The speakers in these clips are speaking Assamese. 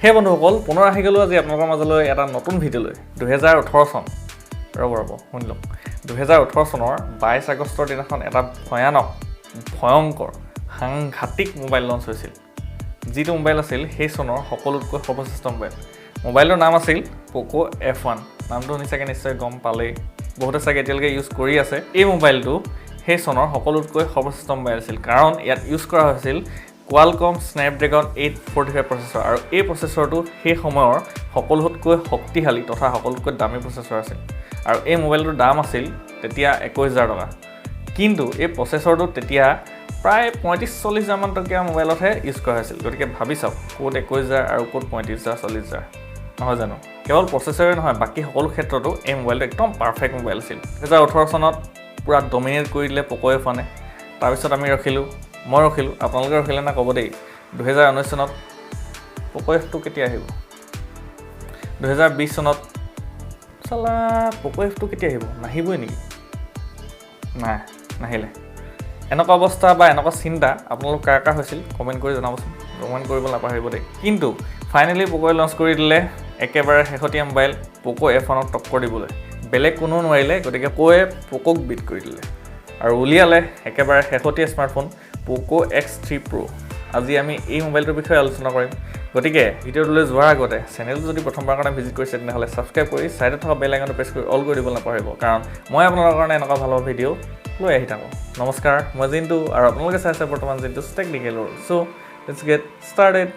হে বন্ধুসকল পুনৰ আহি গলো আজি আপোনালোকৰ মাজলৈ এটা নতুন ভিডিঅ লৈ 2018 চন ৰব শুনি লওক 2018 চনৰ 22 আগষ্টৰ দিনাখন এটা ভয়ংকৰ সাংঘাতিক মোবাইল লঞ্চ হৈছিল যিটো মোবাইল আছিল সেই চনৰ সকলোতকৈ সৰ্বশ্ৰেষ্ঠ মোবাইলৰ নাম আছিল Poco F1 নামটো নিচাকে নিশ্চয় গম পালে বহুতে চাগে এতিয়ালৈকে ইউজ কৰি আছে এই মোবাইলটো সেই চনৰ সকলোতকৈ সৰ্বশ্ৰেষ্ঠ মোবাইল আছিল কাৰণ ইয়াত ইউজ কৰা হৈছিল Qualcomm Snapdragon 845 প্ৰচেছৰ আৰু এই প্ৰচেছৰটো সেই সময়ৰ সকলোতকৈ শক্তিশালী তথা সকলোতকৈ দামী প্ৰচেছৰ আছিল আৰু এই মোবাইলটোৰ দাম আছিল তেতিয়া 21000 টকা কিন্তু এই প্ৰচেছৰটো তেতিয়া প্ৰায় 35-40 মান টকীয়া মোবাইলতহে ইউজ কৰা হৈছিল গতিকে ভাবি চাওক কোড 21000 আৰু কোড 35000 নহয় জানো কেৱল প্ৰচেছৰে নহয় বাকি সকলো ক্ষেত্ৰতো এই মোবাইলটো একদম পাৰফেক্ট মোবাইল আছিল 2018 চনত পুৰা ডমিনেট কৰি দিলে Poco F1 তাৰ পিছত আমি মই ৰখিলো আপোনালোকে ৰখিলে না ক'ব দেই 2019 চনত Poco F2 কেতিয়া আহিব 2020 চনত সালা Poco F2 কেতিয়া আহিব নাহিবই নেকি নাহিলে এনেকুৱা অৱস্থা বা এনেকুৱা চিন্তা আপোনালোক কাৰ হৈছিল কমেন্ট কৰি জনাবচোন কমেন্ট কৰিব নাপাহৰিব দেই কিন্তু ফাইনালি Poco লঞ্চ কৰি দিলে একেবাৰে শেহতীয়া মোবাইল Poco F1 ক টক্কৰ দিবলৈ বেলেগ কোনো নোৱাৰিলে গতিকে Pocoক বিট কৰি দিলে আৰু উলিয়ালে একেবাৰে শেহতীয়া স্মাৰ্টফোন Poco X3 Pro আজি আমি এই মোবাইলটোৰ বিষয়ে আলোচনা কৰিম গতিকে ভিডিঅ'টোলৈ যোৱাৰ আগতে চেনেলটো যদি প্ৰথমবাৰ কাৰণে ভিজিট কৰিছে তেনেহলে সাবস্ক্ৰাইব কৰি সাইডত থকা বেল আইকনটো প্ৰেছ কৰি অল কৰি দিব নাপাহৰিব কাৰণ মই আপোনালোকৰ কাৰণে এনেকুৱা ভাল ভিডিঅ' লৈ আহি থাকো নমস্কাৰ মই জিন্তু আৰু আপোনালোকে চাই আছে বৰ্তমান Jintu technical so let's get started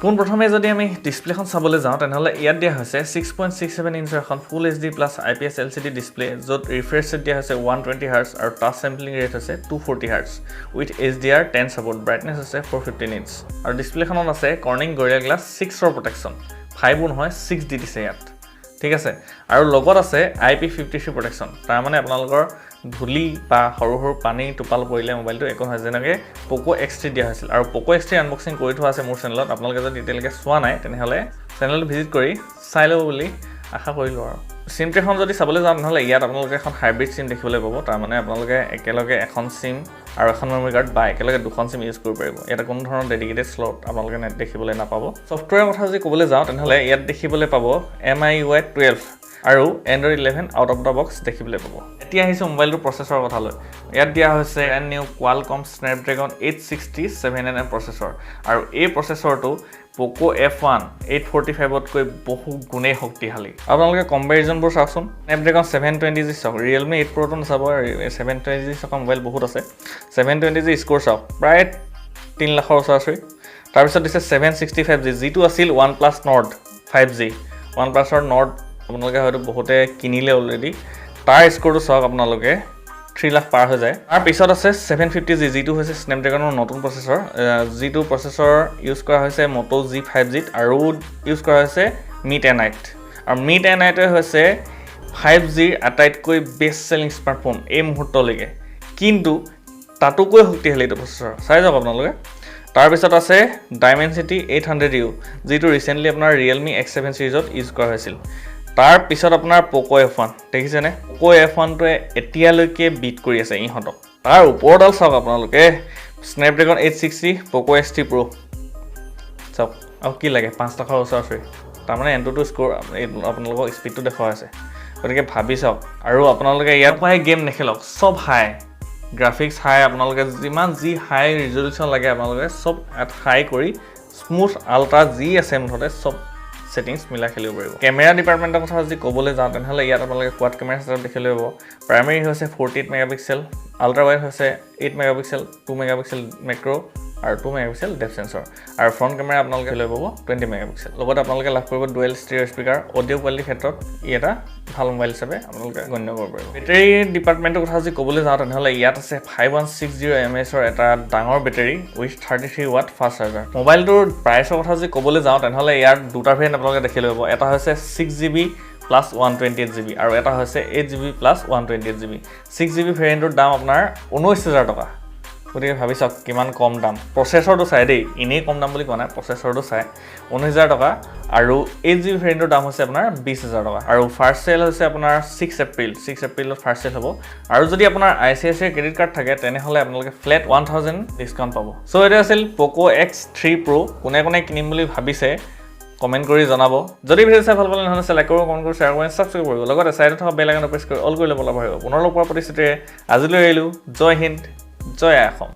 কোন প্ৰথমে যদি আমি ডিসপ্লেখন চাবলৈ যাওঁ তেনেহলে ইয়াত দিয়া হৈছে 6.67 ইঞ্চৰ এখন ফুল HD plus IPS LCD display য'ত ৰিফ্ৰেছ ৰেট দিয়া হৈছে 120 Hz আৰু টাচ স্যাম্পলিং ৰেট হৈছে 240 Hz with HDR 10 support brightness হৈছে 415 ইঞ্চ আৰু ডিসপ্লেখনত আছে কৰ্নিং গৰিলা গ্লাছ 6 ৰ প্ৰটেকচন 5 নহয় 6 দিছে ইয়াত ঠিক আছে আৰু লগত আছে IP53 প্ৰটেকচন তাৰ মানে আপোনালোকৰ ধুলি বা সৰু পানী টোপাল পৰিলে মোবাইলটো একো নহয় যেনেকৈ Poco X3 দিয়া হৈছিল আৰু Poco X3 আনবক্সিং কৰি থোৱা আছে মোৰ চেনেলত আপোনালোকে যদি এতিয়ালৈকে চোৱা নাই তেনেহলে চেনেলটো ভিজিট কৰি চাই ল'ব বুলি আশা কৰিলো আৰু সিম ট্ৰেখন যদি চাবলৈ যাওঁ নহলে ইয়াত আপোনালোকে এখন হাইব্ৰিড সিম দেখিবলৈ পাব তাৰ মানে আপোনালোকে একেলগে এখন সিম আৰু এখন মেমৰি কাৰ্ড বা একেলগে দুখন সিম ইউজ কৰিব পাৰিব এটা কোনো ধৰণৰ ডেডিকেটেড স্লট আপোনালোকে নেট দেখিবলৈ নাপাব সফটৱেৰৰ কথা যদি ক'বলৈ যাওঁ তেনেহলে ইয়াত দেখিবলৈ পাব MIUI 12 আৰু Android 11 out of the box দেখিবলৈ পাব এতিয়া আহিছে মোবাইলটোৰ প্ৰচেছৰৰ কথা লৈ ইয়াত দিয়া হৈছে brand new Qualcomm Snapdragon 867nm প্ৰচেছৰ আৰু এই প্ৰচেছৰটো Poco F1 845 তকৈ বহু গুণে শক্তিশালী আপোনালোকে কম্পেৰিজনবোৰ চাওকচোন Snapdragon 720G চাওক Realme 8 Pro টো চাব 720G থকা মোবাইল বহুত আছে 720G স্কোৰ চাওক প্ৰায় 3 লাখৰ ওচৰা-ওচৰি তাৰ পিছত দিছে 765G যিটো আছিল OnePlus Nord 5G OnePlusৰ Nord আপোনালোকে হয়তো বহুতে কিনিলে অলৰেডি তাৰ স্কোৰটো চাওক আপোনালোকে 3 লাখ পাৰ হৈ যায় তাৰ পিছত আছে 750G যিটো হৈছে স্নেপড্ৰাগনৰ নতুন প্ৰচেছৰ যিটো প্ৰচেছৰ ইউজ কৰা হৈছে Moto G5G আৰু ইউজ কৰা হৈছে Mi 10i আৰু Mi 10i হৈছে 5G আটাইতকৈ বেষ্ট সেলিং স্মাৰ্টফোন এই মুহূৰ্তলৈকে কিন্তু তাতোকৈ শক্তিশালী এইটো প্ৰচেছৰ চাই যাওক আপোনালোকে তাৰ পিছত আছে Dimensity 800U যিটো ৰিসেন্টলি আপোনাৰ Realme X7 সিৰিজত ইউজ কৰা হৈছিল তাৰ পিছত আপোনাৰ Poco F1 দেখিছেনে Poco F1 টোৱে এতিয়ালৈকে বিট কৰি আছে ইহঁতক তাৰ ওপৰডাল চাওক আপোনালোকে Snapdragon 860 Poco X3 Pro চাওক আৰু কি লাগে 5 লাখৰ ওচৰা-ওচৰি তাৰ মানে N2 স্কোৰ আপোনালোকক স্পীডটো দেখুৱা আছে গতিকে ভাবি চাওক আৰু আপোনালোকে ইয়াত পাই গেম নেখেলক সব হাই গ্ৰাফিক্স হাই আপোনালোকে যিমান যি হাই ৰিজলিউশন লাগে আপোনালোকে সব হাই কৰি স্মুথ আল্ট্ৰা যি আছে মুঠতে সব সেটিংস মিলা খেলিব পাৰিব কেমেৰা ডিপাৰ্টমেন্টৰ কথা যদি ক'বলৈ যাওঁ তেনেহলে ইয়াত আপোনালোকে কোৱাড কেমেৰা সেটআপ দেখিবলৈ পাব প্ৰাইমাৰী হৈছে 48 মেগাপিক্সেল আল্ট্ৰা ওৱাইড হৈছে 8 মেগাপিক্সেল 2 মেগাপিক্সেল মেক্ৰো আৰু 2 মেগাপিক্সেল ডেপথ সেন্সৰ আৰু ফ্ৰন্ট কেমেৰা আপোনালোকে লৈ পাব 20 মেগাপিক্সেল লগত আপোনালোকে লাভ কৰিব ডুৱেল ষ্টেৰিঅ স্পিকাৰ অডিও কোৱালিটিৰ ক্ষেত্ৰত ই এটা ভাল মোবাইল হিচাপে আপোনালোকে গণ্য কৰিব পাৰিব বেটাৰী ডিপাৰ্টমেন্টৰ কথা যদি ক'বলৈ যাওঁ তেনেহলে ইয়াত আছে 5160 mAh ৰ এটা ডাঙৰ battery with 33 watt fast charger মোবাইলটোৰ প্ৰাইচৰ কথা যদি ক'বলৈ যাওঁ তেনেহলে ইয়াৰ দুটা ভেৰিয়েণ্ট আপোনালোকে দেখিবলৈ পাব এটা হৈছে 6GB plus 128GB আৰু এটা হৈছে 8GB plus 128GB 6GB ভেৰিয়েণ্টৰ দাম আপোনাৰ 19000 টকা গতিকে ভাবি চাওক কিমান কম দাম প্ৰচেছৰটো চাই দেই ইনেই কম দাম বুলি কোৱা নাই প্ৰচেছৰটো চাই 19000 টকা আৰু 8GB ভেৰিয়েণ্টৰ দাম হৈছে আপোনাৰ 20000 টকা আৰু ফাৰ্ষ্ট চেল হৈছে আপোনাৰ 6 এপ্ৰিলত ফাৰ্ষ্ট চেল হ'ব আৰু যদি আপোনাৰ ICICI ক্ৰেডিট কাৰ্ড থাকে তেনেহ'লে আপোনালোকে ফ্লেট 1000 ডিছকাউণ্ট পাব সো এটা আছিল Poco X3 Pro কোনে কোনে কিনিম বুলি ভাবিছে কমেন্ট কৰি জনাব যদি ভিডিও চাই ভাল পালে নহলে লাইক কৰিব কমেন্ট কৰি শ্বেয়াৰ কৰি সাবস্ক্ৰাইব কৰিব লগতে সাইডত থকা বেল আইকন প্ৰেছ কৰি অল কৰি ল'ব লাগিব পুনৰ লগ পোৱাৰ প্ৰতিশ্ৰুতিৰে আজিলৈ এৰিলো জয় হিন্দ জয় অসম